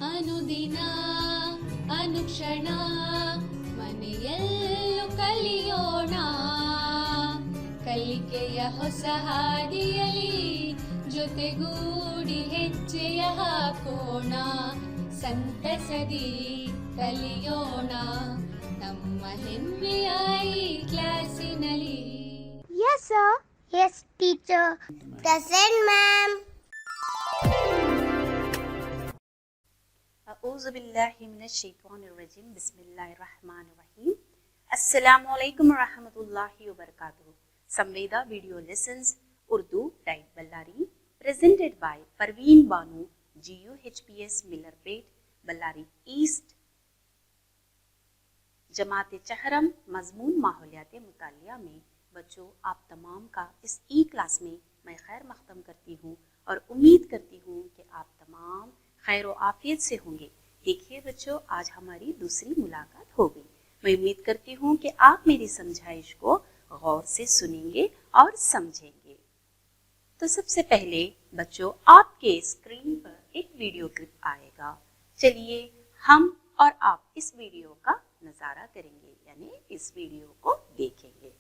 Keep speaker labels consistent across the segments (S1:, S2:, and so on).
S1: ಅನುದಿನ ಅನುಕ್ಷಣ ಮನೆಯಲ್ಲೂ ಕಲಿಯೋಣ, ಕಲಿಕೆಯ ಹೊಸ ಹಾದಿಯಲಿ ಜೊತೆಗೂಡಿ ಹೆಜ್ಜೆಯ ಹಾಕೋಣ, ಸಂತಸದಿ ಕಲಿಯೋಣ ನಮ್ಮ ಹೆಮ್ಮೆಯ ಈ ಕ್ಲಾಸಿನಲ್ಲಿ.
S2: Yes, sir. Yes, teacher. Present, ma'am.
S3: أعوذ باللہ من الشیطان الرجیم. بسم اللہ الرحمن الرحیم. السلام علیکم ورحمۃ اللہ وبرکاتہ. Samveda video lessons Urdu DIET Ballari presented by Parveen Bano GUHPS Millerpet Ballari east. جماعت چہرم مضمون ماحولیات مطالعہ میں بچوں آپ تمام کا اس ای کلاس میں میں خیر مقدم کرتی ہوں اور امید کرتی ہوں کہ آپ تمام خیر و عافیت سے ہوں گے. دیکھیے بچوں، آج ہماری دوسری ملاقات ہو گئی. میں امید کرتی ہوں کہ آپ میری سمجھائش کو غور سے سنیں گے اور سمجھیں گے. تو سب سے پہلے بچوں آپ کے اسکرین پر ایک ویڈیو کلپ آئے گا. چلیے ہم اور آپ اس ویڈیو کا نظارہ کریں گے، یعنی اس ویڈیو کو دیکھیں گے.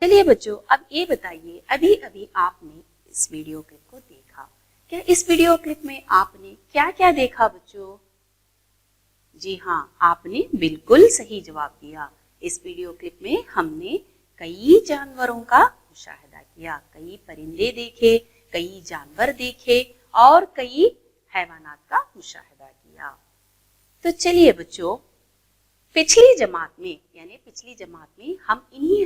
S3: چلیے بچوں، اب یہ بتائیے، ابھی ابھی آپ نے اس ویڈیو کلپ کو دیکھا، کیا اس ویڈیو کلپ میں آپ نے کیا کیا دیکھا بچوں؟ جی ہاں، آپ نے بالکل صحیح جواب دیا. اس ویڈیو کلپ میں ہم نے کئی جانوروں کا مشاہدہ کیا، کئی پرندے دیکھے، کئی جانور دیکھے اور کئی حیوانات کا مشاہدہ کیا. تو چلیے بچوں، پچھلی جماعت میں ہم انہی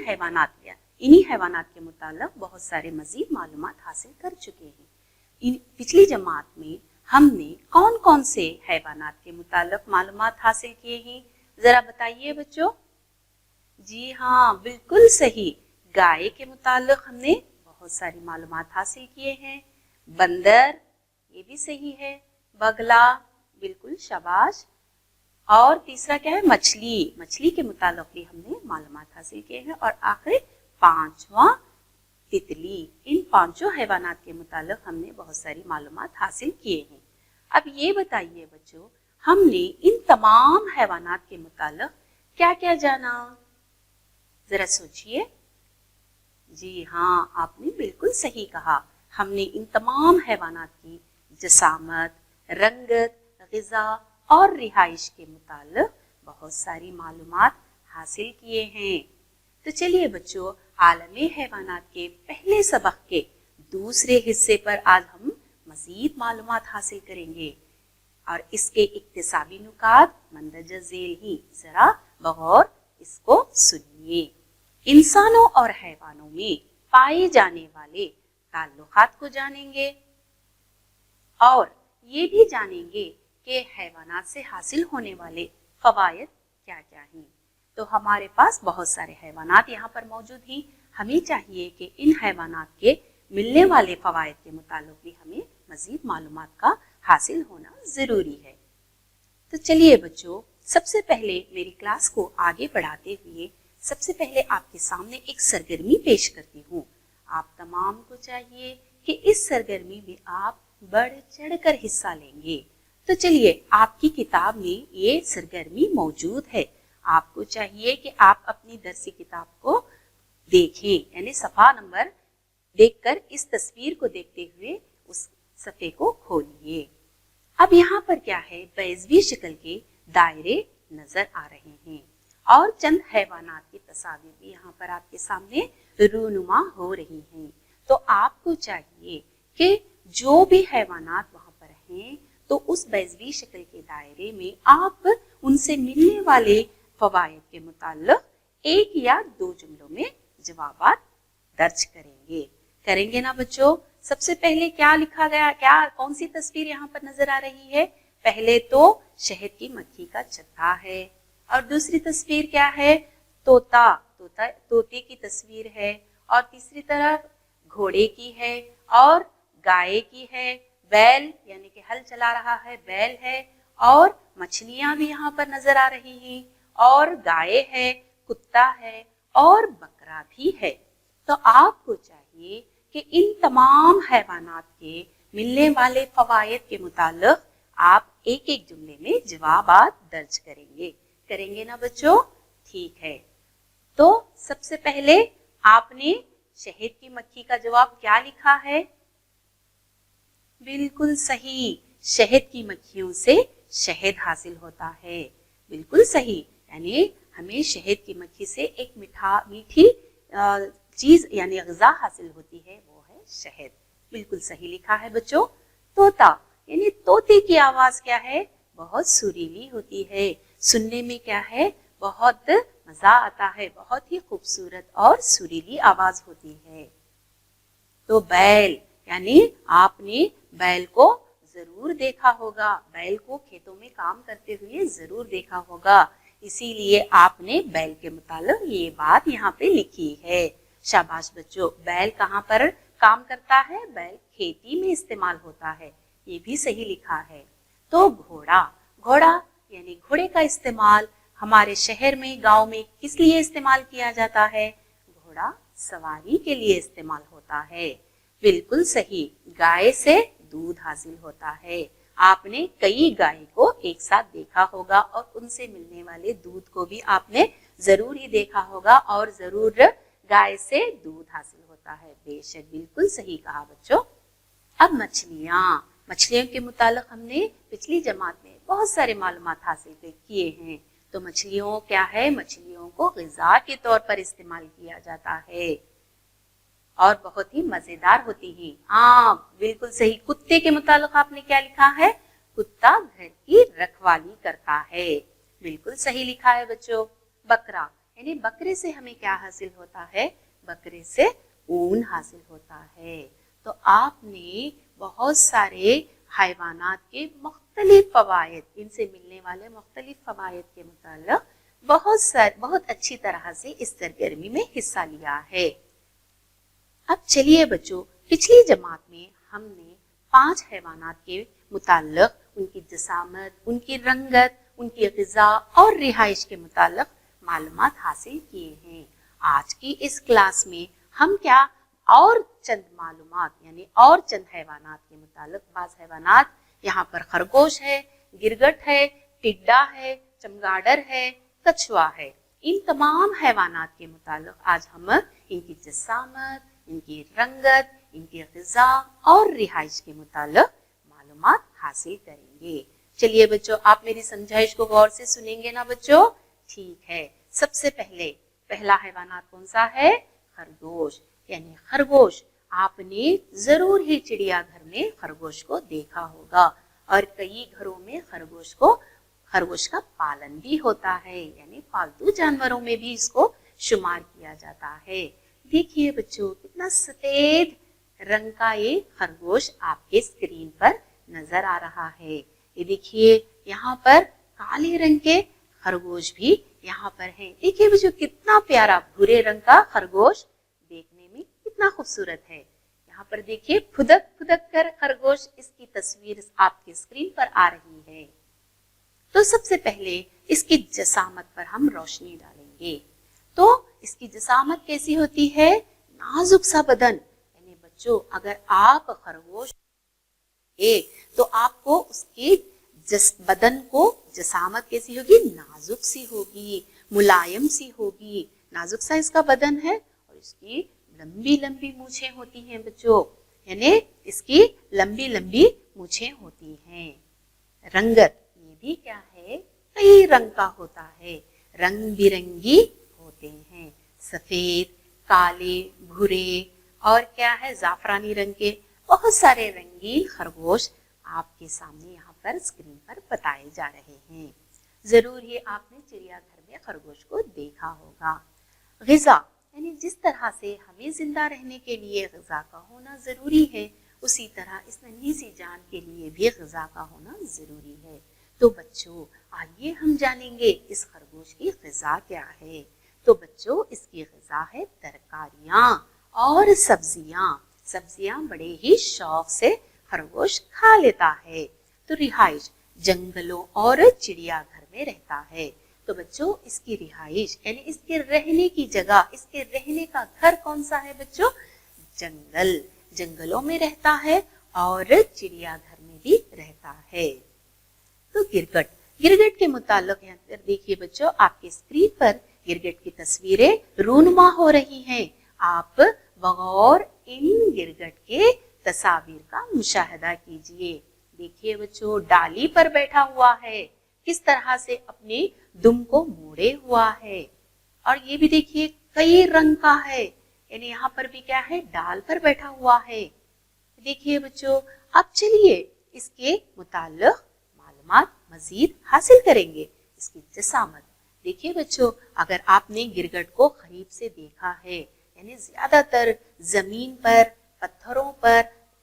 S3: حیوانات کے متعلق بہت سارے مزید معلومات حاصل کر چکے ہیں. پچھلی جماعت میں ہم نے کون کون سے حیوانات کے متعلق معلومات حاصل کیے ہیں؟ ذرا بتائیے بچوں. جی ہاں، بالکل صحیح، گائے کے متعلق ہم نے بہت ساری معلومات حاصل کیے ہیں. بندر، یہ بھی صحیح ہے. بگلا، بالکل شاباش. اور تیسرا کیا ہے؟ مچھلی کے متعلق بھی ہم نے معلومات حاصل کیے ہیں. اور آخر پانچواں تتلی. ان پانچوں حیوانات کے متعلق ہم نے بہت ساری معلومات حاصل کیے ہیں. اب یہ بتائیے بچوں، ہم نے ان تمام حیوانات کے متعلق کیا کیا جانا؟ ذرا سوچئے۔ جی ہاں، آپ نے بالکل صحیح کہا، ہم نے ان تمام حیوانات کی جسامت، رنگت، غذا اور رہائش کے متعلق بہت ساری معلومات حاصل کیے ہیں۔ تو چلیے بچوں، عالم حیوانات کے پہلے سبق کے دوسرے حصے پر آج ہم مزید معلومات حاصل کریں گے، اور اس کے اکتسابی نکات مندرجہ ذیل ہی، ذرا بغور اس کو سنیے۔ انسانوں اور حیوانوں میں پائے جانے والے تعلقات کو جانیں گے، اور یہ بھی جانیں گے کہ حیوانات سے حاصل ہونے والے فوائد کیا کیا ہیں۔ تو ہمارے پاس بہت سارے حیوانات یہاں پر موجود ہیں، ہمیں چاہیے کہ ان حیوانات کے ملنے والے فوائد کے متعلق بھی ہمیں مزید معلومات کا حاصل ہونا ضروری ہے۔ تو چلیے بچوں، سب سے پہلے میری کلاس کو آگے بڑھاتے ہوئے سب سے پہلے آپ کے سامنے ایک سرگرمی پیش کرتی ہوں۔ آپ تمام کو چاہیے کہ اس سرگرمی میں آپ بڑھ چڑھ کر حصہ لیں گے۔ تو چلیے، آپ کی کتاب میں یہ سرگرمی موجود ہے، آپ کو چاہیے کہ آپ اپنی درسی کتاب کو دیکھیں، یعنی صفحہ نمبر دیکھ کر اس تصویر کو دیکھتے ہوئے اس صفحے کو کھولیے۔ اب یہاں پر کیا ہے، بیضوی شکل کے دائرے نظر آ رہے ہیں، اور چند حیوانات کی تصاویر بھی یہاں پر آپ کے سامنے رونما ہو رہی ہیں۔ تو آپ کو چاہیے کہ جو بھی حیوانات وہاں پر ہیں، تو اس بیضوی شکل کے دائرے میں آپ ان سے ملنے والے فوائد کے متعلق ایک یا دو جملوں میں جوابات درج کریں گے نا بچوں؟ سب سے پہلے کیا لکھا گیا، کون سی تصویر یہاں پر نظر آ رہی ہے؟ پہلے تو شہد کی مکھی کا چھتا ہے، اور دوسری تصویر کیا ہے؟ طوطے کی تصویر ہے، اور تیسری طرف گھوڑے کی ہے، اور گائے کی ہے، بیل یعنی کہ ہل چلا رہا ہے بیل ہے، اور مچھلیاں بھی یہاں پر نظر آ رہی ہیں، اور گائے ہے، کتا ہے، اور بکرا بھی ہے۔ تو آپ کو چاہیے کہ ان تمام حیوانات کے ملنے والے فوائد کے متعلق آپ ایک ایک جملے میں جوابات درج کریں گے نا بچوں؟ ٹھیک ہے، تو سب سے پہلے آپ نے شہد کی مکھی کا جواب کیا لکھا ہے؟ بالکل صحیح، شہد کی مکھیوں سے شہد حاصل ہوتا ہے، بالکل صحیح، یعنی ہمیں شہد کی مکھی سے ایک میٹھی چیز یعنی غذا حاصل ہوتی ہے، وہ ہے شہد، بالکل صحیح لکھا ہے بچوں۔ طوطا یعنی طوطے کی آواز کیا ہے؟ بہت سریلی ہوتی ہے، سننے میں کیا ہے؟ بہت مزہ آتا ہے، بہت ہی خوبصورت اور سریلی آواز ہوتی ہے۔ تو بیل یعنی آپ نے بیل کو ضرور دیکھا ہوگا، بیل کو کھیتوں میں کام کرتے ہوئے ضرور دیکھا ہوگا، اسی لیے آپ نے بیل کے متعلق یہ بات یہاں پہ لکھی ہے۔ شاباش بچوں، بیل کہاں پر کام کرتا ہے؟ بیل کھیتی میں استعمال ہوتا ہے، یہ بھی صحیح لکھا ہے۔ تو گھوڑا یعنی گھوڑے کا استعمال ہمارے شہر میں، گاؤں میں کس لیے استعمال کیا جاتا ہے؟ گھوڑا سواری کے لیے استعمال ہوتا ہے، بالکل صحیح۔ گائے سے دودھ حاصل ہوتا ہے، آپ نے کئی گائے کو ایک ساتھ دیکھا ہوگا، اور ان سے ملنے والے دودھ کو بھی آپ نے ضرور ہی دیکھا ہوگا، اور ضرور گائے سے دودھ حاصل ہوتا ہے، بے شک بالکل صحیح کہا بچوں۔ اب مچھلیوں کے متعلق ہم نے پچھلی جماعت میں بہت سارے معلومات حاصل کیے ہیں۔ تو مچھلیوں کیا ہے؟ مچھلیوں کو غذا کے طور پر استعمال کیا جاتا ہے، اور بہت ہی مزیدار ہوتی ہیں۔ ہاں بالکل صحیح۔ کتے کے متعلق آپ نے کیا لکھا ہے؟ کتا گھر کی رکھوالی کرتا ہے، بالکل صحیح لکھا ہے بچوں۔ بکرا یعنی بکرے سے ہمیں کیا حاصل ہوتا ہے؟ بکرے سے اون حاصل ہوتا ہے۔ تو آپ نے بہت سارے حیوانات کے مختلف فوائد، ان سے ملنے والے مختلف فوائد کے متعلق بہت اچھی طرح سے اس سرگرمی میں حصہ لیا ہے۔ اب چلیے بچوں، پچھلی جماعت میں ہم نے 5 حیوانات کے متعلق، ان کی جسامت، ان کی رنگت، ان کی غذا اور رہائش کے متعلق معلومات حاصل کیے ہیں۔ آج کی اس کلاس میں ہم اور چند معلومات یعنی اور چند حیوانات کے متعلق، بعض حیوانات यहाँ पर खरगोश है, गिरगट है, टिड्डा है, चमगादड़ है, कछुआ है। इन तमाम हैवानात के मुतालिक आज हम इनकी जसामत, इनकी रंगत, इनकी ग़िज़ा और रिहाइश के मुतालिक मालूमात हासिल करेंगे। चलिए बच्चों, आप मेरी समझाइश को गौर से सुनेंगे ना बच्चों? ठीक है। सबसे पहले पहला हैवानात कौन सा है? खरगोश। यानी खरगोश, आपने जरूर ही चिड़ियाघर में खरगोश को देखा होगा और कई घरों में खरगोश का पालन भी होता है, यानी पालतू जानवरों में भी इसको शुमार किया जाता है। देखिए बच्चों, कितना सफेद रंग का ये खरगोश आपके स्क्रीन पर नजर आ रहा है। ये देखिए, यहाँ पर काले रंग के खरगोश भी यहाँ पर है। देखिए बच्चों, कितना प्यारा भूरे रंग का खरगोश, देखने में कितना खूबसूरत है। यहाँ पर देखिए, फुदक फुदक कर खरगोश, इसकी तस्वीर आपके स्क्रीन पर आ रही है। तो सबसे पहले इसकी जसामत पर हम रोशनी डालेंगे। तो इसकी जसामत कैसी होती है? नाजुक सा बदन। यानी बच्चों, अगर आप खरगोश तो आपको उसके बदन को जसामत कैसी होगी? नाजुक सी होगी, मुलायम सी होगी। नाजुक सा इसका बदन है और इसकी लंबी लंबी मूछें होती हैं बच्चों, यानी इसकी लंबी लंबी मूछें होती हैं। रंगत, ये भी क्या है? कई रंग का होता है, रंग बिरंगी होते हैं। सफेद, काले, भूरे और क्या है, जाफरानी रंग के बहुत सारे रंगीन खरगोश आपके सामने यहाँ पर स्क्रीन पर बताए जा रहे हैं। जरूर ही आपने चिड़ियाघर में खरगोश को देखा होगा। ग़िज़ा, यानी जिस तरह से हमें जिंदा रहने के लिए ग़िज़ा का होना जरूरी है, उसी तरह इस नन्ही सी जान के लिए भी ग़िज़ा का होना जरूरी है। तो बच्चों, आइए हम जानेंगे इस खरगोश की ग़िज़ा क्या है। तो बच्चों, इसकी ग़िज़ा है तरकारियां और सब्जियां। सब्जियां बड़े ही शौक से खरगोश खा लेता है। तो रिहाइश, जंगलों और चिड़ियाघर में रहता है। तो बच्चों, इसकी रिहाइश यानी इसके रहने की जगह, इसके रहने का घर कौन सा है बच्चों? जंगल। जंगलों में रहता है और चिड़ियाघर में भी रहता है। तो गिरगट, गिरगट के मुतालिक यहाँ पर देखिए बच्चों, आपके स्क्रीन पर गिरगट की तस्वीरें रूनुमा हो रही हैं। आप बगौर इन गिरगट के तस्वीर का मुशाहिदा कीजिए। देखिए बच्चों, डाली पर बैठा हुआ है, किस तरह से अपने दुम को मोड़े हुआ है। और ये भी देखिए, कई रंग का है, यानी यहाँ पर भी क्या है, डाल पर बैठा हुआ है। देखिए बच्चों, अब चलिए इसके मुताल्लिक मालूमात मजीद हासिल करेंगे। इसकी जसामत, देखिए बच्चों, अगर आपने गिरगट को करीब से देखा है, यानी ज्यादातर जमीन पर, पत्थरों पर,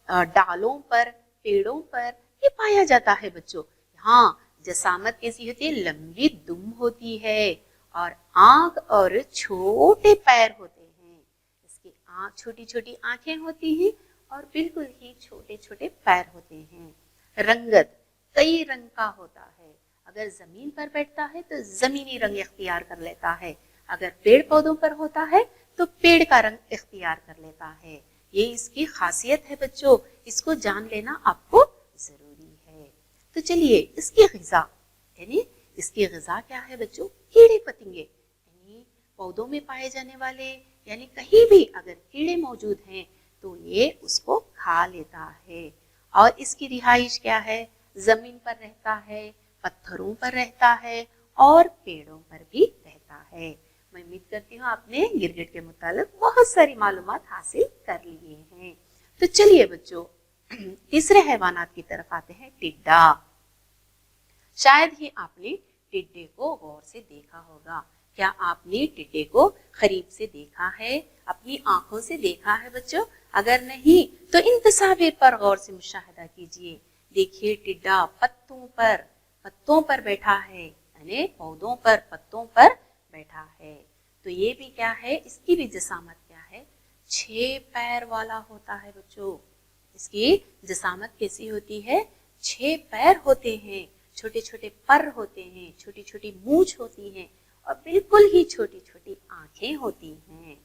S3: डालों पर, पेड़ों पर ये पाया जाता है बच्चों। हाँ, जसामत कैसी होती है? लंबी दुम होती है और आंख और छोटे पैर होते हैं। इसकी आंख, छोटी छोटी आंखें होती हैं और बिल्कुल ही छोटे छोटे पैर होते हैं। रंगत कई रंग का होता है। अगर जमीन पर बैठता है तो जमीनी रंग इख्तियार कर लेता है, अगर पेड़ पौधों पर होता है तो पेड़ का रंग इख्तियार कर लेता है। ये इसकी खासियत है बच्चों, इसको जान लेना आपको जरूरी है। तो चलिए इसकी ग़िज़ा, यानी इसकी ग़िज़ा क्या है बच्चों? कीड़े पतंगे, यानी पौधों में पाए जाने वाले, यानी कहीं भी अगर कीड़े मौजूद हैं तो ये उसको खा लेता है। और इसकी रिहाइश क्या है? जमीन पर रहता है, पत्थरों पर रहता है और पेड़ों पर भी रहता है। मैं उम्मीद करती हूँ आपने गिरगिट के मुतालिक बहुत सारी मालूमात हासिल कर लिए हैं। तो चलिए बच्चों, तीसरे हैवानात की तरफ आते हैं, टिड्डा। शायद ही आपने टिड्डे को गौर से देखा होगा। क्या आपने टिड्डे को करीब से देखा है, अपनी आंखों से देखा है बच्चों? अगर नहीं तो इन तस्वीर पर गौर से मुशाहिदा कीजिए। देखिए, टिड्डा पत्तों पर बैठा है, यानी पौधों पर, पत्तों पर बैठा है। तो ये भी क्या है? इसकी भी जसामत क्या है? 6 पैर वाला होता है बच्चों। इसकी जसामत कैसी होती है? 6 पैर होते हैं, छोटे छोटे पर होते हैं, छोटी छोटी मूंछ होती हैं और बिल्कुल ही छोटी छोटी आंखें होती हैं।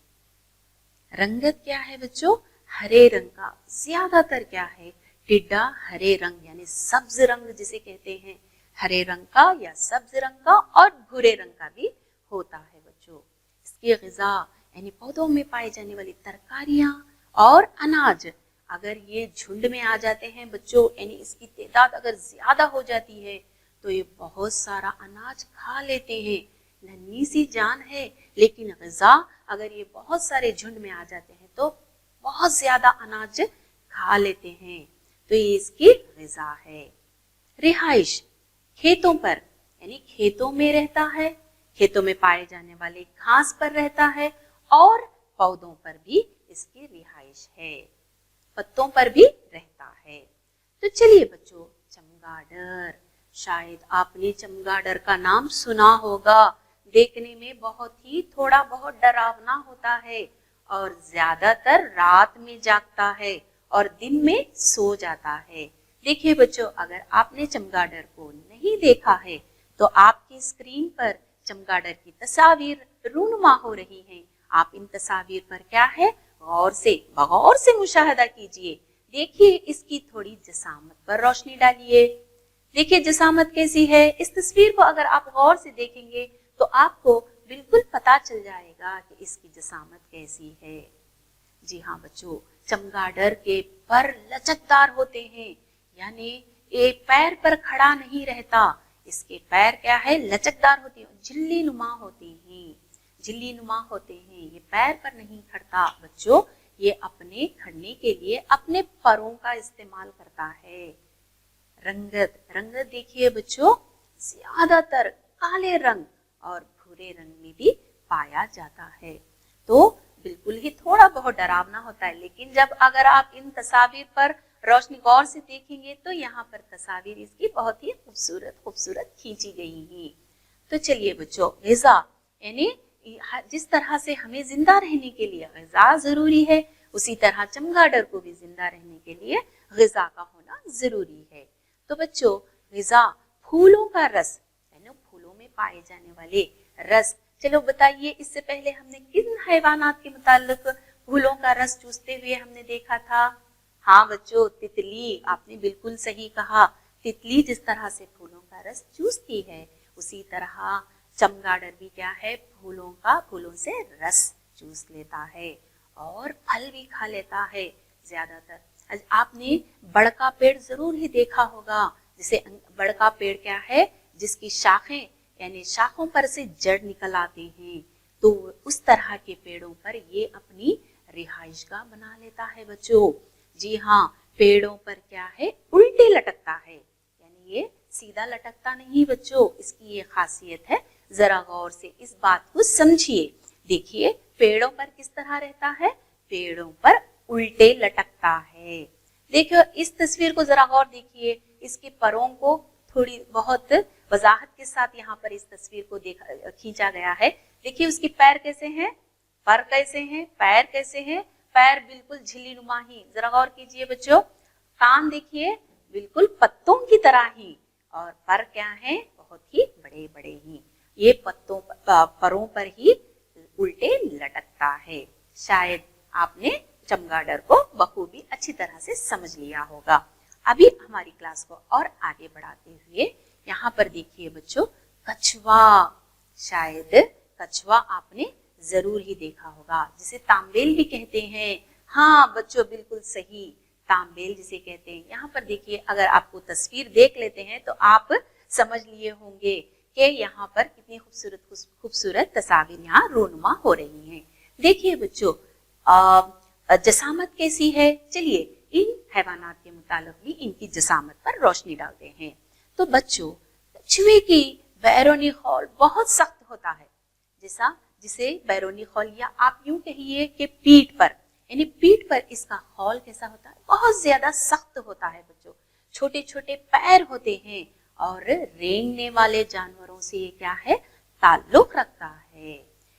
S3: रंगत क्या है बच्चों? हरे रंग का। ज्यादातर क्या है? टिड्डा हरे रंग यानी सब्ज रंग जिसे कहते हैं, हरे रंग का या सब्ज रंग का और भूरे रंग का भी होता है बच्चों। इसकी ग़िज़ा यानी पौधों में पाई जाने वाली तरकारियां और अनाज अगर ये झुंड में आ जाते हैं बच्चों, यानी इसकी तादाद अगर ज्यादा हो जाती है तो ये बहुत सारा अनाज खा लेते हैं। नन्ही सी जान है लेकिन ग़िज़ा अगर ये बहुत सारे झुंड में आ जाते हैं तो बहुत ज्यादा अनाज खा लेते हैं। तो ये इसकी ग़िज़ा है। रिहाइश खेतों पर यानी खेतों में रहता है, खेतों में पाए जाने वाले घास पर रहता है और पौधों पर भी इसकी रिहाइश है, पत्तों पर भी रहता है। तो चलिए बच्चों, चमगादड़, शायद आपने चमगादड़ का नाम सुना होगा। देखने में बहुत ही थोड़ा बहुत डरावना होता है और ज्यादातर रात में जागता है और दिन में सो जाता है। देखिए बच्चों, अगर आपने चमगादड़ को नहीं देखा है तो आपकी स्क्रीन पर चमगादड़ की तस्वीर रूनुमा हो रही हैं। आप इन तस्वीर पर क्या है गौर से मुशाहदा कीजिए। देखिए इसकी थोड़ी जसामत पर रोशनी डालिए। देखिए जसामत कैसी है। इस तस्वीर को अगर आप गौर से देखेंगे तो आपको बिल्कुल पता चल जाएगा कि इसकी जसामत कैसी है। जी हाँ बच्चों, चमगादड़ के पर लचकदार होते हैं, यानी ये पैर पर खड़ा नहीं रहता। इसके पैर क्या है, लचकदार होते हैं, झिल्ली नुमा होते हैं, झिल्ली नुमा होते हैं। ये पैर पर नहीं खड़ता बच्चों, ये अपने खड़ने के लिए अपने परों का इस्तेमाल करता है। रंगत देखिए बच्चों, ज्यादातर काले रंग और भूरे रंग में भी पाया जाता है। तो बिल्कुल ही थोड़ा बहुत डरावना होता है, लेकिन जब अगर आप इन तस्वीर पर रोशनी गौर से देखेंगे तो यहाँ पर तस्वीर इसकी बहुत ही खूबसूरत खींची गई है। तो चलिए बच्चों, ग़िज़ा यानी जिस तरह से हमें जिंदा रहने के लिए ग़िज़ा जरूरी है, उसी तरह चमगादड़ को भी जिंदा रहने के लिए ग़िज़ा का होना जरूरी है। तो बच्चों, ग़िज़ा फूलों का रस यानी फूलों में पाए जाने वाले रस, चलो बताइए इससे पहले हमने किन हैवानात के मुताल्लिक फूलों का रस चूसते हुए हमने देखा था? हाँ बच्चों, तितली, आपने बिल्कुल सही कहा। तितली जिस तरह से फूलों का रस चूसती है उसी तरह चमगादड़ भी क्या है, फूलों से रस चूस लेता है और फल भी खा लेता है ज्यादातर। आपने बड़का पेड़ जरूर ही देखा होगा, जिसे बड़का पेड़ क्या है, जिसकी शाखें यानी शाखों पर से जड़ निकल आते हैं। तो उस तरह के पेड़ों पर ये अपनी रिहाइश गाह बना लेता है बच्चों। जी हाँ, पेड़ों पर क्या है, उल्टे लटकता है, यानी ये सीधा लटकता नहीं बच्चों, इसकी ये खासियत है। जरा गौर से इस बात को समझिए। देखिए पेड़ों पर किस तरह रहता है, पेड़ों पर उल्टे लटकता है। देखिए इस तस्वीर को जरा गौर देखिए, इसके परों को थोड़ी बहुत वजाहत के साथ यहाँ पर इस तस्वीर को खींचा गया है। देखिए उसके पैर कैसे हैं, पर कैसे हैं, पैर कैसे हैं, पैर बिल्कुल झिल्ली नुमा ही। जरा गौर कीजिए बच्चों, कान देखिए बिल्कुल पत्तों की तरह ही, और पर क्या है, बहुत ही बड़े बड़े ही। ये परों पर ही उल्टे लटकता है। शायद आपने चमगादड़ को बखूबी अच्छी तरह से समझ लिया होगा। अभी हमारी क्लास को और आगे बढ़ाते हुए यहाँ पर देखिए बच्चों, कछुआ। शायद कछुआ आपने जरूर ही देखा होगा, जिसे तांबेल भी कहते हैं। हाँ बच्चों, बिल्कुल सही, तांबेल जिसे कहते हैं। यहाँ पर देखिए, अगर आपको तस्वीर देख लेते हैं तो आप समझ लिए होंगे कि यहाँ पर कितनी खूबसूरत तस्वीर यहाँ रूनुमा हो रही हैं। देखिए बच्चों, जसामत कैसी है। चलिए इन हैवानात के मुतालिक भी इनकी जसामत पर रोशनी डालते हैं। तो बच्चों, कछुए की बैरूनी खौल बहुत सख्त होता है, जिसे बैरूनी खौल या आप यूं कहिए कि पीठ पर, यानी पीठ पर इसका खौल कैसा होता है, बहुत ज्यादा सख्त होता है बच्चों। छोटे छोटे पैर होते हैं और रेंगने वाले जानवरों से ये क्या है, ताल्लुक रखता है।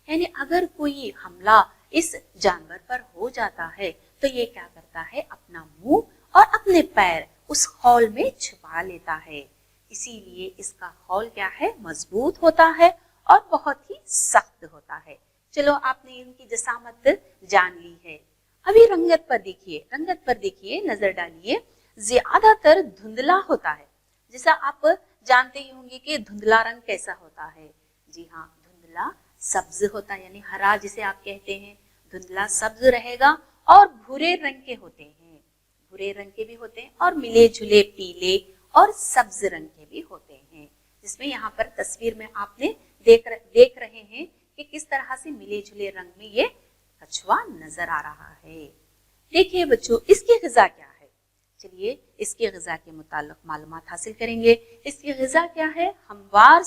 S3: यानी अगर कोई हमला इस जानवर पर हो जाता है तो ये क्या करता है, अपना मुंह और अपने पैर उस खौल में छुपा लेता है। इसीलिए इसका खौल क्या है, मजबूत होता है और बहुत ही सख्त होता है। चलो आपने इनकी जसामत जान ली है। अभी रंगत पर देखिए, नजर डालिए। ज्यादातर धुंधला होता है। जैसा आप जानते ही होंगे कि धुंधला रंग कैसा होता है। जी हाँ, धुंधला सब्ज होता है, यानी हरा जिसे आप कहते हैं, धुंधला सब्ज रहेगा और भूरे रंग के होते हैं, भूरे रंग के भी होते हैं और मिले जुले पीले और सब्ज रंग के भी होते हैं। जिसमें यहाँ पर तस्वीर में आपने देख रहे हैं कि किस तरह से मिले जुले रंग में ये कछुआ नजर आ रहा है। देखिए बच्चों, इसकी ग़िज़ा क्या है? चलिए इसकी ग़िज़ा के मुताल्लिक़ मालूमात हासिल करेंगे। इसकी ग़िज़ा क्या है? हमवार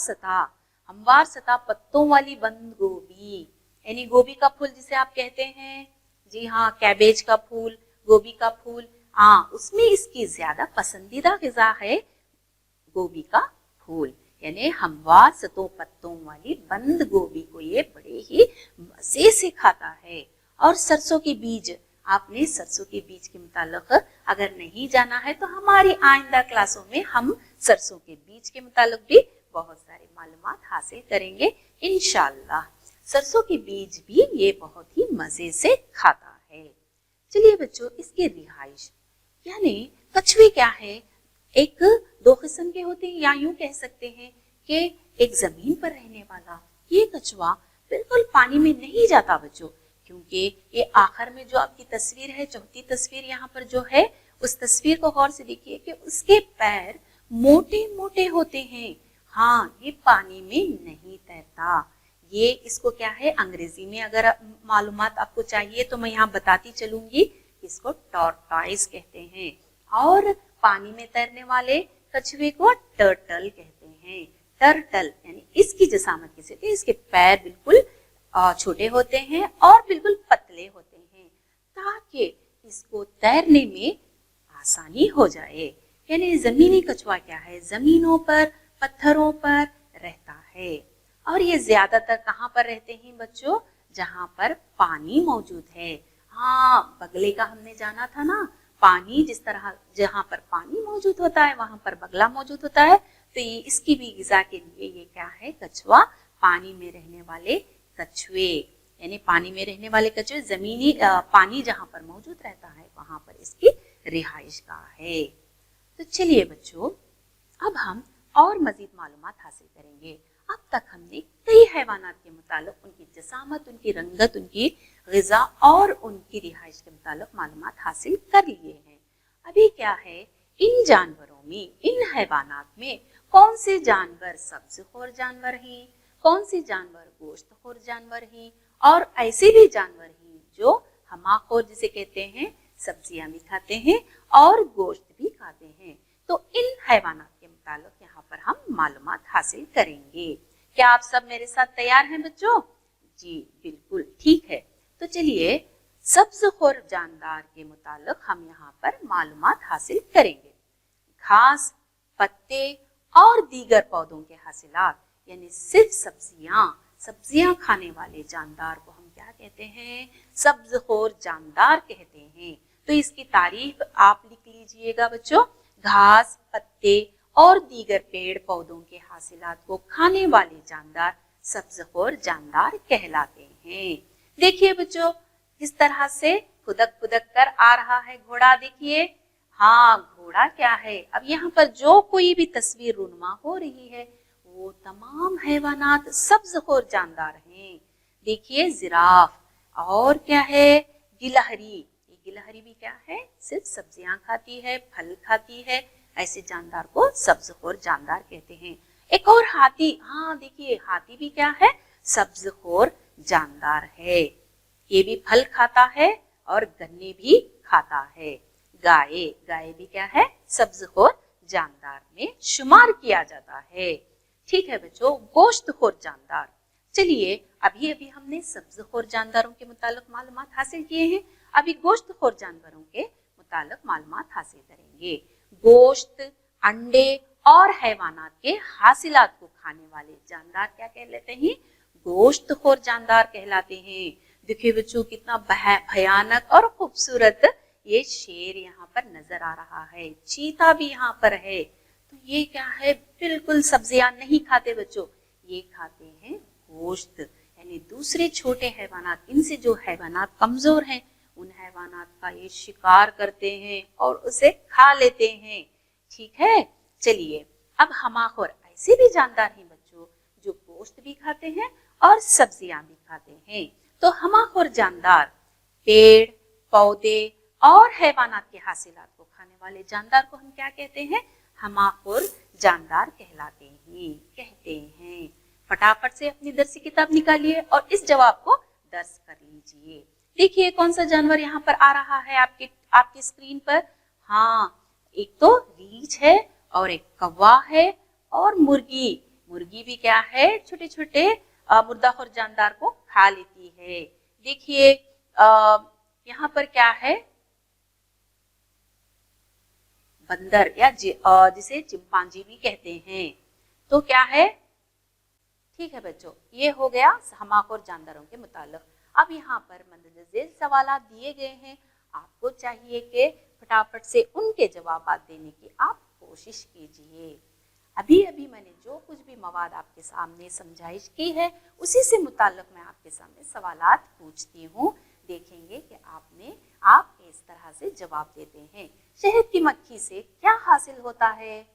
S3: सतह पत्तों वाली बंद गोभी, यानी गोभी का फूल जिसे आप कहते हैं। जी हाँ, कैबेज का फूल, गोभी का फूल, हाँ, उसमें इसकी ज्यादा पसंदीदा ग़िज़ा है गोभी का फूल, यानी हमवार सतों पत्तों वाली बंद गोभी को ये बड़े ही मजे से खाता है। और सरसों के बीज, आपने सरसों के बीज के मुतालिक अगर नहीं जाना है तो हमारी आइंदा क्लासों में हम सरसों के बीज के मुतालिक भी बहुत सारे मालूमात हासिल करेंगे इंशाअल्लाह। सरसों के बीज भी ये बहुत ही मजे से खाता है। चलिए बच्चों, इसकी रिहाइश यानी कछुए क्या है, एक दो किस्म के होते हैं, या यूं कह सकते हैं कि एक जमीन पर रहने वाला ये कछुआ बिल्कुल पानी में नहीं जाता बच्चों, क्योंकि ये आखिर में जो आपकी तस्वीर है, चौथी तस्वीर यहाँ पर जो है, उस तस्वीर को गौर से देखिए कि उसके पैर मोटे मोटे होते हैं। हाँ, ये पानी में नहीं तैरता। ये इसको क्या है, अंग्रेजी में अगर मालूमात आपको चाहिए तो मैं यहाँ बताती चलूंगी, इसको टॉर्टॉइस कहते हैं। और पानी में तैरने वाले कछुए को टर्टल कहते हैं। टर्टल यानी इसकी जसामत किसे थे, इसके पैर बिल्कुल छोटे होते हैं और बिल्कुल पतले होते हैं, ताकि इसको तैरने में आसानी हो जाए। यानी जमीनी कछुआ क्या है, जमीनों पर, पत्थरों पर रहता है। और ये ज्यादातर कहाँ पर रहते हैं बच्चों? जहाँ पर पानी मौजूद है। हाँ, बगले का हमने जाना था ना, पानी जिस तरह जहाँ पर पानी मौजूद होता है वहां पर बगला मौजूद होता है। तो ये इसकी भी ग़िज़ा के लिए ये क्या है, कछुआ पानी में रहने वाले कछुए, यानी पानी में रहने वाले कछुए जमीनी पानी जहाँ पर मौजूद रहता है वहां पर इसकी रिहाइश गाह है। तो चलिए बच्चों, अब हम और मजीद मालूमात हासिल करेंगे। अब तक हमने कई हैवानात के मुतालिक, उनकी जसामत, उनकी रंगत, उनकी ग़िज़ा और उनकी रिहाइश के मुतालिक मालूमात हासिल कर लिए हैं। अभी क्या है, इन जानवरों में, इन हैवानात में कौन से जानवर सब्ज़खोर जानवर हैं, कौन से जानवर गोश्तखोर जानवर हैं, और ऐसे भी जानवर हैं जो हमाखोर जिसे कहते हैं, सब्जियां भी खाते हैं और गोश्त भी खाते हैं। तो इन हैवानात के मुतालिक यहाँ पर हम मालूमात हासिल करेंगे। क्या आप सब मेरे साथ तैयार हैं बच्चों? जी बिल्कुल ठीक है। तो चलिए, सब्ज़खोर जानदार के मुतालिक हम यहाँ पर मालूमात हासिल करेंगे। घास, पत्ते और दीगर पौधों के हासिलात, यानी सिर्फ सब्जियां खाने वाले जानदार को हम क्या कहते हैं, सब्ज़खोर जानदार कहते हैं। तो इसकी तारीफ आप लिख लीजिएगा बच्चों। घास, पत्ते और दीगर पेड़ पौधों के हासिलात को खाने वाले जानदार सब्ज़खोर जानदार कहलाते हैं। देखिए बच्चों, किस तरह से खुदक कर आ रहा है घोड़ा, देखिए। हाँ, घोड़ा क्या है, अब यहाँ पर जो कोई भी तस्वीर रूनुमा हो रही है वो तमाम हैवानात सब्ज़खोर जानदार हैं। देखिए, जिराफ, और क्या है, गिलहरी। ये गिलहरी भी क्या है, सिर्फ सब्जियां खाती है, फल खाती है। ऐसे जानदार को सब्ज़खोर जानदार कहते हैं। एक और हाथी, हाँ देखिए, हाथी भी क्या है, सब्ज़खोर जानदार है। ये भी फल खाता है और गन्ने भी खाता है। गाय भी क्या है, सब्ज़खोर जानदार में शुमार किया जाता है। ठीक है बच्चों, गोश्तखोर जानदार। चलिए, अभी हमने सब्ज़खोर जानदारों के मुतालिक मालूमात हासिल किए हैं। अभी गोश्तखोर जानवरों के मुतालिक मालूमात हासिल करेंगे। गोश्त, अंडे और हैवानात के हासिलात को खाने वाले जानदार क्या कहलाते हैं, गोश्तखोर जानदार कहलाते हैं। देखिए बच्चों, कितना भयानक और खूबसूरत ये शेर यहाँ पर नजर आ रहा है। चीता भी यहाँ पर है। तो ये क्या है, बिल्कुल सब्जियां नहीं खाते बच्चों, ये खाते हैं गोश्त, यानी दूसरे छोटे हैवानात, इनसे जो हैवानात कमजोर हैं, उन हैवानात हैवानात का ये शिकार करते हैं और उसे खा लेते हैं। ठीक है, चलिए अब हमाखोर ऐसे भी जानदार हैं बच्चों जो गोश्त भी खाते हैं और सब्जियां भी खाते हैं। तो हमाखोर जानदार पेड़, पौधे और हैवानात के हासिलात को खाने वाले जानदार को हम क्या कहते हैं? हमाखोर जानदार कहते हैं। फटाफट से अपनी दर्सी किताब निकालिए और इस जवाब को दर्ज कर लीजिए। देखिए कौन सा जानवर यहाँ पर आ रहा है आपकी स्क्रीन पर। हाँ, एक तो रीछ है और एक कौवा है और मुर्गी। मुर्गी भी क्या है? छोटे छोटे मुर्दाखोर जानदार को खा लेती है। देखिए यहाँ पर क्या है? बंदर या जिसे चिंपांजी भी कहते हैं। तो क्या है? ठीक है बच्चों, ये हो गया हमाखोर जानदारों के मुताल्लिक। अब यहाँ पर मंदरजेल सवालात दिए गए हैं, आपको चाहिए कि फटाफट से उनके जवाब देने की आप कोशिश कीजिए। अभी अभी मैंने जो कुछ भी मवाद आपके सामने समझाइश की है उसी से मुताल्लिक मैं आपके सामने सवालात पूछती हूँ। देखेंगे कि आप इस तरह से जवाब देते हैं। शहद की मक्खी से क्या हासिल होता है?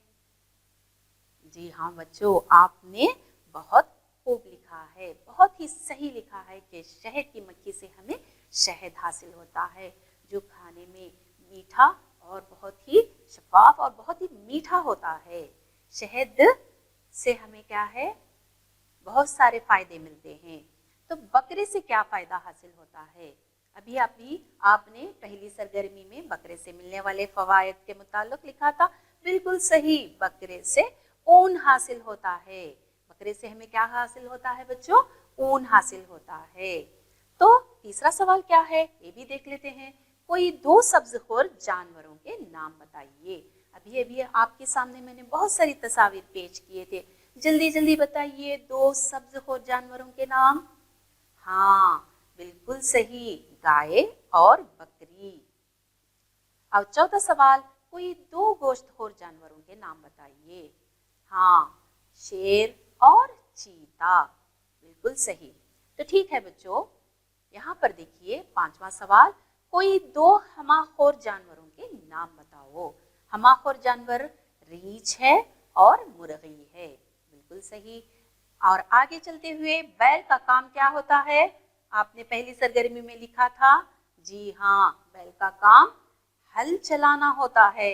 S3: जी हाँ बच्चों, आपने बहुत खूब लिखा है, बहुत ही सही लिखा है कि शहद की मक्खी से हमें शहद हासिल होता है जो खाने में मीठा और बहुत ही शफाफ और बहुत ही मीठा होता है। शहद से हमें क्या है? बहुत सारे फायदे मिलते हैं। तो बकरे से क्या फायदा हासिल होता है? अभी आपने पहली सरगर्मी में बकरे से मिलने वाले फवायद के मुताल्लिक लिखा था। बिल्कुल सही, बकरे से ऊन हासिल होता है। बकरे से हमें क्या हासिल होता है बच्चों? ऊन हासिल होता है। तो तीसरा सवाल क्या है ये भी देख लेते हैं। कोई दो सब्ज़खोर जानवरों के नाम बताइए। अभी अभी आपके सामने मैंने बहुत सारी तस्वीर पेश किए थे, जल्दी जल्दी बताइए दो सब्ज़खोर जानवरों के नाम। हाँ बिल्कुल सही, गाय और बकरी। अब चौथा सवाल, कोई दो गोश्तखोर जानवरों के नाम बताइए। हाँ, शेर और चीता। बिल्कुल सही। तो ठीक है बच्चों, यहाँ पर देखिए पांचवा सवाल, कोई दो हमाखोर जानवरों के नाम बताओ। हमाखोर जानवर रीछ है और मुर्गी है। बिल्कुल सही। और आगे चलते हुए, बैल का काम क्या होता है? आपने पहली सरगर्मी में लिखा था। जी हाँ, बैल का काम हल चलाना होता है।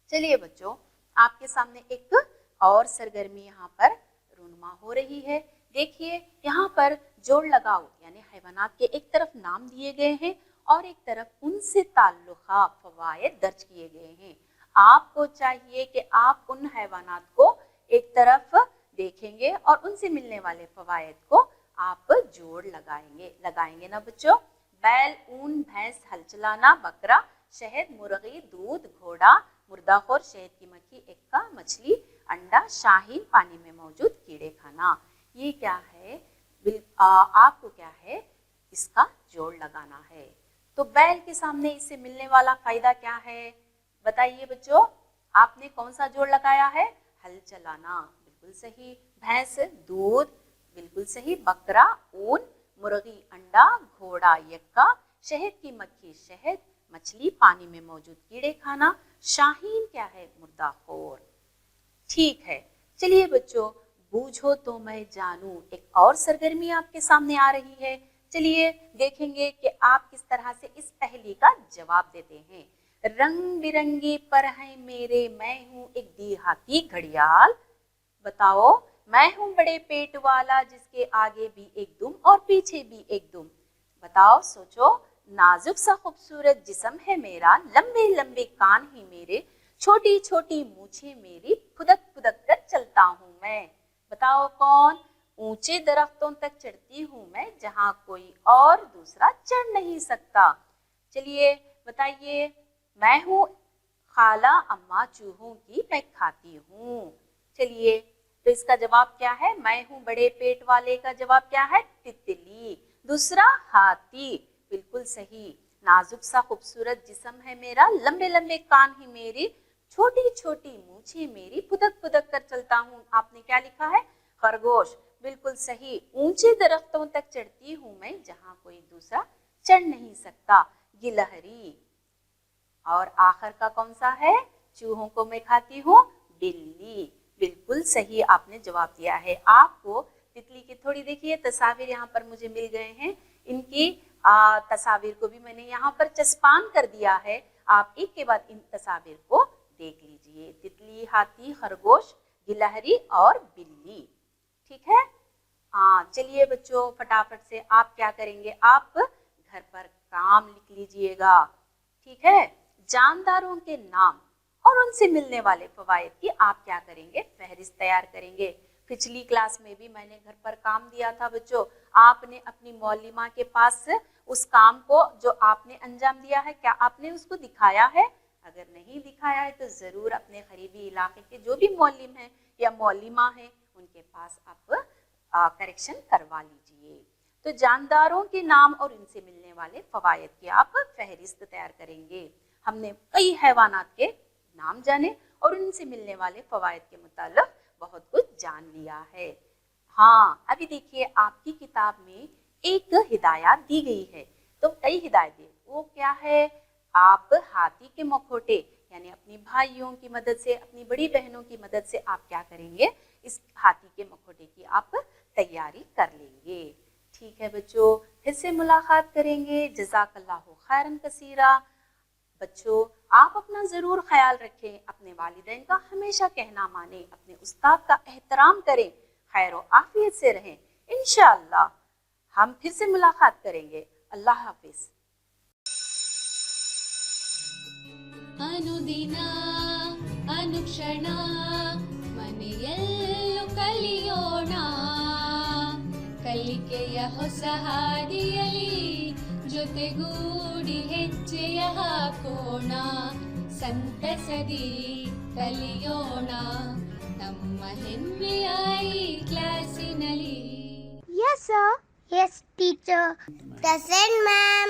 S3: चलिए बच्चों, आपके सामने एक और सरगर्मी यहाँ पर रूनुमा हो रही है। देखिए यहाँ पर जोड़ लगाओ, यानी हैवानात के एक तरफ नाम दिए गए हैं और एक तरफ उनसे ताल्लुक़ा फवायद दर्ज किए गए हैं। आपको चाहिए कि आप उन हैवानात को एक तरफ देखेंगे और उनसे मिलने वाले फवायद को आप जोड़ लगाएंगे ना बच्चों। बैल, ऊन, भैंस, हल चलाना, बकरा, शहद, मुर्गी, दूध, घोड़ा, मुर्दाखोर, शहद की मक्खी, एक्का, मछली, अंडा, शाहीन, पानी में मौजूद कीड़े खाना। ये क्या है? आपको क्या है? इसका जोड़ लगाना है। तो बैल के सामने इससे मिलने वाला फायदा क्या है? बताइए बच्चों, आपने कौन सा जोड़ लगाया है? हल चलाना। बिल्कुल सही। भैंस, दूध। बिल्कुल सही। बकरा, ऊन, मुर्गी, अंडा, घोड़ा, यक्का, शहद की मक्खी, शहद, मछली, पानी में मौजूद कीड़े खाना, शाहीन क्या है? मुर्दाखोर। ठीक है, चलिए बच्चों, बूझो तो मैं जानूं एक और सरगर्मी आपके सामने आ रही है। चलिए देखेंगे कि आप किस तरह से इस पहेली का जवाब देते हैं। रंग बिरंगे पर हैं मेरे, मैं हूँ एक देहाती घड़ियाल। बताओ, मैं हूँ बड़े पेट वाला जिसके आगे भी एक दुम और पीछे भी एक दुम। बताओ, सोचो। नाजुक सा खूबसूरत जिस्म है मेरा, लंबे लंबे कान ही मेरे, छोटी छोटी मूछें मेरी, फुदक फुदक कर चलता हूँ मैं। बताओ कौन? ऊंचे दरख्तों तक चढ़ती हूँ मैं, जहाँ कोई और दूसरा चढ़ नहीं सकता। चलिए बताइए, मैं हूँ खाला अम्मा चूहों की, मैं खाती हूँ। चलिए, तो इसका जवाब क्या है? मैं हूँ बड़े पेट वाले का जवाब क्या है? तितली। दूसरा, हाथी। बिल्कुल सही। नाजुक सा खूबसूरत जिस्म है मेरा, लंबे लंबे कान ही मेरी, छोटी छोटी मूछें मेरी, फुदक फुदक कर चलता हूँ। आपने क्या लिखा है? खरगोश। बिल्कुल सही। ऊंचे दरख्तों तक चढ़ती हूँ मैं, जहाँ कोई दूसरा चढ़ नहीं सकता, गिलहरी। और आखिर का कौन सा है? चूहों को मैं खाती हूँ, बिल्ली। बिल्कुल सही आपने जवाब दिया है। आपको तितली की थोड़ी देखिए तस्वीर यहाँ पर मुझे मिल गए हैं, इनकी तस्वीर को भी मैंने यहाँ पर चस्पान कर दिया है। आप एक के बाद इन तस्वीर को देख लीजिए, तितली, हाथी, खरगोश, गिलहरी और बिल्ली। ठीक है, चलिए बच्चों फटाफट से आप क्या करेंगे, आप घर पर काम लिख लीजिएगा। ठीक है, जानदारों के नाम और उनसे मिलने वाले फवायद की आप क्या करेंगे, फहरिस्त तैयार करेंगे। पिछली क्लास में भी मैंने घर पर काम दिया था बच्चों, आपने अपनी मौलिमा के पास उस काम को जो आपने अंजाम दिया है, क्या आपने उसको दिखाया है? अगर नहीं दिखाया है तो ज़रूर अपने करीबी इलाके के जो भी मौलिम हैं या मौलिमा हैं उनके पास आप करेक्शन करवा लीजिए। तो जानदारों के नाम और इनसे मिलने वाले फवायद की आप फहरिस्त तैयार करेंगे। हमने कई हैवानात के नाम जाने और उनसे मिलने वाले फवायद के मुताल्लिक़ बहुत कुछ जान लिया है। हाँ, अभी देखिए आपकी किताब में एक हिदायत दी गई है, तो कई हिदायतें, वो क्या है, आप हाथी के मखौटे यानी अपनी भाइयों की मदद से, अपनी बड़ी बहनों की मदद से आप क्या करेंगे, इस हाथी के मखौटे की आप तैयारी कर लेंगे। ठीक है बच्चों, फिर से मुलाकात करेंगे। जज़ाकल्लाहु खैरन कसीरा। बच्चों आप अपना ज़रूर ख्याल रखें, अपने वालिदैन का हमेशा कहना मानें, अपने उस्ताद का एहतराम करें, खैर व आफियत से रहें। इंशाअल्लाह हम फिर से मुलाकात करेंगे। अल्लाह हाफिज़।
S1: ಅನುದಿನ ಅನುಕ್ಷಣ ಮನೆಯಲ್ಲೂ ಕಲಿಯೋಣ, ಕಲಿಕೆಯ ಹೊಸ ಹಾದಿಯಲಿ ಜೊತೆಗೂಡಿ ಹೆಜ್ಜೆಯ ಹಾಕೋಣ, ಸಂತಸದಿ ಕಲಿಯೋಣ ನಮ್ಮ ಹೆಮ್ಮೆಯ ಈ ಕ್ಲಾಸಿನಲ್ಲಿ.
S2: Yes, sir. Yes, teacher. Present, ma'am.